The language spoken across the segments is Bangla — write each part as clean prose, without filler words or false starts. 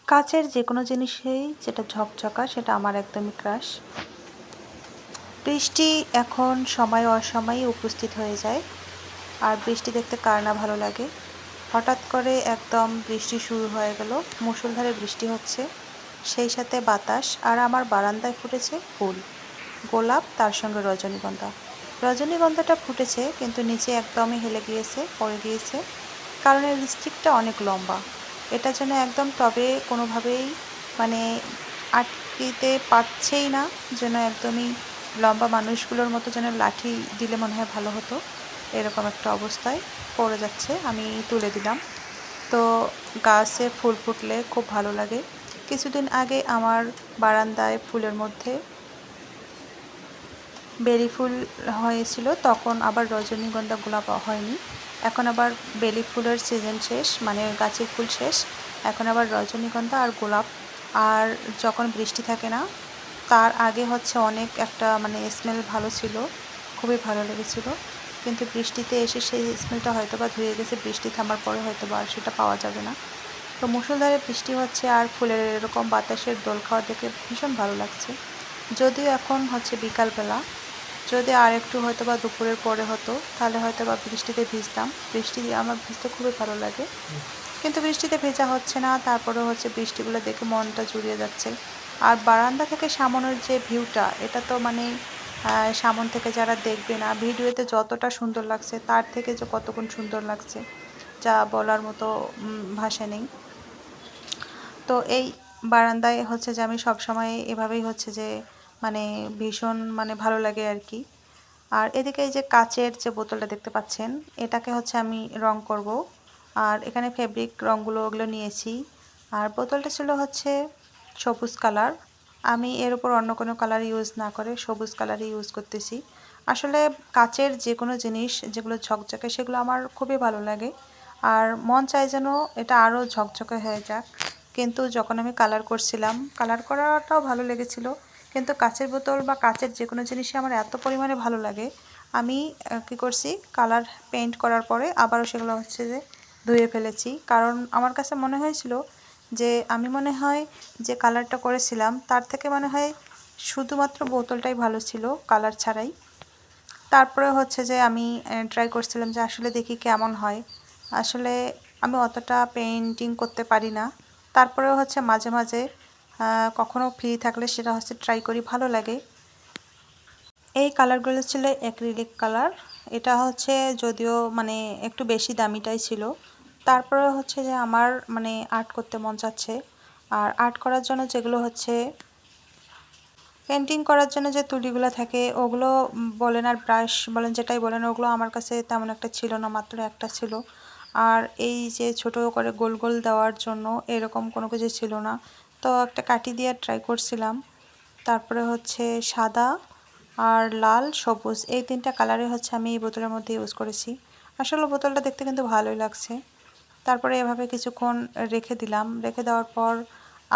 কাচের যে কোনো জিনিসেই যেটা ঝকঝকা সেটা আমার একদমই ক্রাশ। বৃষ্টি এখন সময় অসময়ে উপস্থিত হয়ে যায়, আর বৃষ্টি দেখতে কার না ভালো লাগে। হঠাৎ করে একদম বৃষ্টি শুরু হয়ে গেল, মুষলধারে বৃষ্টি হচ্ছে, সেই সাথে বাতাস। আর আমার বারান্দায় ফুটেছে ফুল, গোলাপ, তার সঙ্গে রজনীগন্ধা। রজনীগন্ধাটা ফুটেছে কিন্তু নিচে একদমই হেলে গিয়েছে, পড়ে গিয়েছে, কারণ এর স্টিকটা অনেক লম্বা। এটা যেন একদম টবে কোনোভাবেই মানে আটকিতে পারছেই না, যেন একদমই লম্বা মানুষগুলোর মতো যেন লাঠি দিলে মনে হয় ভালো হতো, এরকম একটা অবস্থায় পড়ে যাচ্ছে। আমি তুলে দিলাম। তো গাছে ফুল ফুটলে খুব ভালো লাগে। কিছুদিন আগে আমার বারান্দায় ফুলের মধ্যে বেলি ফুল হয়েছিল, তখন আবার রজনীগন্ধা, গোলাপ হয়নি। এখন আবার বেলি ফুলের সিজন শেষ, মানে গাছের ফুল শেষ, এখন আবার রজনীগন্ধা আর গোলাপ। আর যখন বৃষ্টি থাকে না তার আগে হচ্ছে অনেক একটা মানে স্মেল ভালো ছিল, খুবই ভালো লেগেছিল। কিন্তু বৃষ্টিতে এসে সেই স্মেলটা হয়তো বা ধুয়ে গেছে, বৃষ্টি থামার পরে হয়তো বা আর সেটা পাওয়া যাবে না। তো মুষলধারে বৃষ্টি হচ্ছে আর ফুলের এরকম বাতাসের দোল খাওয়া দেখে ভীষণ ভালো লাগছে। যদিও এখন হচ্ছে বিকালবেলা, যদি আর একটু হয়তো বা দুপুরের পরে হতো তাহলে হয়তো বা বৃষ্টিতে ভিজতাম। বৃষ্টি আমার ভিজতে খুবই ভালো লাগে, কিন্তু বৃষ্টিতে ভেজা হচ্ছে না। তারপরে হচ্ছে বৃষ্টিগুলো দেখে মনটা জুড়িয়ে যাচ্ছে। আর বারান্দা থেকে সামনের যে ভিউটা, এটা তো মানে সামন থেকে যারা দেখবে না, ভিডিওতে যতটা সুন্দর লাগছে তার থেকে যে কতগুণ সুন্দর লাগছে যা বলার মতো ভাষা নেই। তো এই বারান্দায় হচ্ছে যে আমি সবসময় এভাবেই হচ্ছে যে মানে ভীষণ মানে ভালো লাগে আর কি। আর এদিকে এই যে কাচের যে বোতলটা দেখতে পাচ্ছেন, এটাকে হচ্ছে আমি রং করব। আর এখানে ফেব্রিক রঙগুলো ওগুলো নিয়েছি। আর বোতলটা ছিল হচ্ছে সবুজ কালার। আমি এর উপর অন্য কোনো কালার ইউজ না করে সবুজ কালারই ইউজ করতেছি। আসলে কাচের যে কোনো জিনিস যেগুলো ঝকঝকে সেগুলো আমার খুবই ভালো লাগে, আর মন চায় যেন এটা আরও ঝকঝকে হয়ে যাক। কিন্তু যখন আমি কালার করছিলাম, কালার করাটাও ভালো লেগেছিল, কিন্তু কাচের বোতল বা কাচের যে কোনো জিনিসই আমার এত পরিমাণে ভালো লাগে, আমি কী করছি, কালার পেইন্ট করার পরে আবারও সেগুলো হচ্ছে যে ধুয়ে ফেলেছি। কারণ আমার কাছে মনে হয়েছিল যে আমি মনে হয় যে কালারটা করেছিলাম তার থেকে মনে হয় শুধুমাত্র বোতলটাই ভালো ছিল কালার ছাড়াই। তারপরে হচ্ছে যে আমি ট্রাই করছিলাম যে আসলে দেখি কেমন হয়। আসলে আমি অতটা পেইন্টিং করতে পারি না, তারপরেও হচ্ছে মাঝে মাঝে কখনও ফ্রি থাকলে সেটা হচ্ছে ট্রাই করি, ভালো লাগে। এই কালারগুলো ছিল অ্যাক্রিলিক কালার। এটা হচ্ছে যদিও মানে একটু বেশি দামিটাই ছিল, তারপরে হচ্ছে যে আমার মানে আর্ট করতে মন চাচ্ছে। আর আর্ট করার জন্য যেগুলো হচ্ছে পেন্টিং করার জন্য যে তুলিগুলো থাকে ওগুলো বলেন আর ব্রাশ বলেন, যেটাই বলেন, ওগুলো আমার কাছে তেমন একটা ছিল না, মাত্র একটা ছিল। আর এই যে ছোটো করে গোল গোল দেওয়ার জন্য এরকম কোনো কিছু ছিল না। তো একটা কাঠি দিয়ে ট্রাই করছিলাম। তারপরে হচ্ছে সাদা আর লাল, সবুজ, এই তিনটা কালারে হচ্ছে আমি এই বোতলের মধ্যে ইউজ করেছি। আসলে বোতলটা দেখতে কিন্তু ভালোই লাগছে। তারপরে এভাবে কিছুক্ষণ রেখে দিলাম। রেখে দেওয়ার পর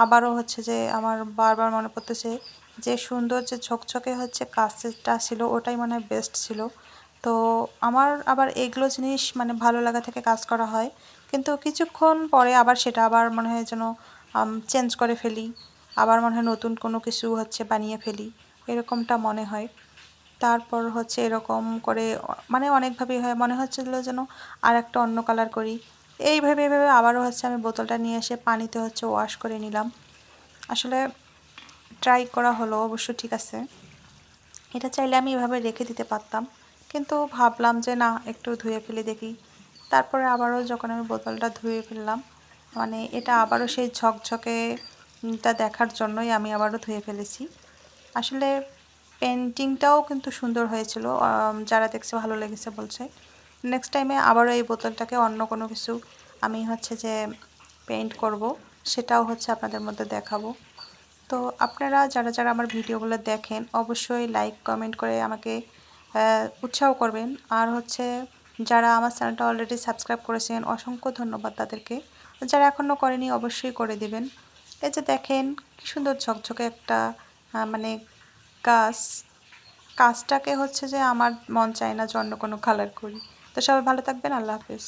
আবারও হচ্ছে যে আমার বারবার মনে পড়তেছে যে সুন্দর যে ঝকঝকে হচ্ছে কাচটা ছিল ওটাই মনে হয় বেস্ট ছিল। তো আমার আবার এগুলো জিনিস মানে ভালো লাগা থেকে কাজ করা হয়, কিন্তু কিছুক্ষণ পরে আবার সেটা আবার মনে হয় যেন চেঞ্জ করে ফেলি, আবার মনে হয় নতুন কোনো কিছু হচ্ছে বানিয়ে ফেলি, এরকমটা মনে হয়। তারপর হচ্ছে এরকম করে মানে অনেকভাবেই হয়, মনে হচ্ছিলো যেন আর একটা অন্য কালার করি। এইভাবে এইভাবে আবারও হচ্ছে আমি বোতলটা নিয়ে এসে পানিতে হচ্ছে ওয়াশ করে নিলাম। আসলে ট্রাই করা হলো অবশ্য, ঠিক আছে, এটা চাইলে আমি এভাবে রেখে দিতে পারতাম, কিন্তু ভাবলাম যে না, একটু ধুয়ে ফেলে দেখি। তারপরে আবারও যখন আমি বোতলটা ধুয়ে ফেললাম, মানে এটা আবারও সেই ঝকঝকেটা দেখার জন্যই আমি আবারও ধুয়ে ফেলেছি। আসলে পেন্টিংটাও কিন্তু সুন্দর হয়েছিল, যারা দেখছে ভালো লেগেছে বলছে। নেক্সট টাইমে আবারও এই বোতলটাকে অন্য কোনো কিছু আমি হচ্ছে যে পেইন্ট করব, সেটাও হচ্ছে আপনাদের মধ্যে দেখাবো। তো আপনারা যারা যারা আমার ভিডিওগুলো দেখেন অবশ্যই লাইক কমেন্ট করে আমাকে উৎসাহ করবেন। আর হচ্ছে যারা আমার চ্যানেলটা অলরেডি সাবস্ক্রাইব করেছেন অসংখ্য ধন্যবাদ তাদেরকে, যারা এখনও করেনি অবশ্যই করে দিবেন। এই যে দেখেন কি সুন্দর ঝকঝকে একটা মানে গাছ, কাজটাকে হচ্ছে যে আমার মন চায় না যে অন্য কোনো কালার করি। তো সবাই ভালো থাকবেন, আল্লাহ হাফেজ।